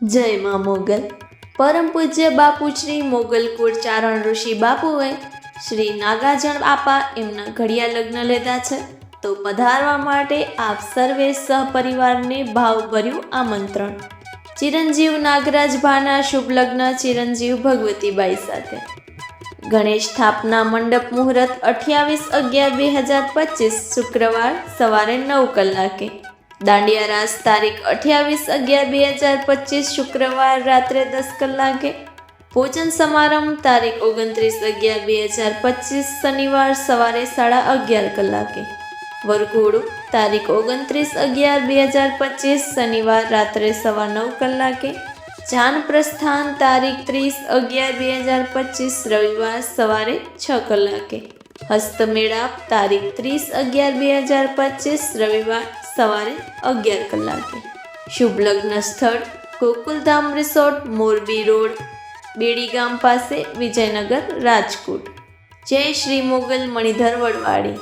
જય માં મોગલ. પરમ પૂજ્ય બાપુ શ્રી મોગલકુળ ચારણ ઋષિ બાપુએ શ્રી નાગાજણ આપા એમના ઘડિયા લગ્ન લીધા છે, તો પધારવા માટે આપ સર્વે સહપરિવારને ભાવભર્યું આમંત્રણ. ચિરંજીવ નાગરાજ ભાના શુભ લગ્ન ચિરંજીવ ભગવતીબાઈ સાથે. ગણેશ સ્થાપના મંડપ મુહૂર્ત 28/11/2025 શુક્રવાર સવારે 9 કલાકે. દાંડિયા રાસ તારીખ 28/11/2025 શુક્રવાર રાત્રે 10 કલાકે. ભોજન સમારંભ તારીખ 29/11/2025 શનિવાર સવારે 11:30 કલાકે. વરઘોડું તારીખ 29/11/2025 શનિવાર રાત્રે 9:15 કલાકે. જાન પ્રસ્થાન તારીખ 30/11/2025 રવિવાર સવારે 6 કલાકે. હસ્તમેળાપ તારીખ 30/11/2025 રવિવાર સવારે 11 કલાકે. શુભ લગ્ન સ્થળ ગોકુલધામ રિસોર્ટ, મોરબી રોડ, બેડી ગામ પાસે, વિજયનગર, રાજકોટ. જય શ્રી મોગલ મણિધર વડવાડી.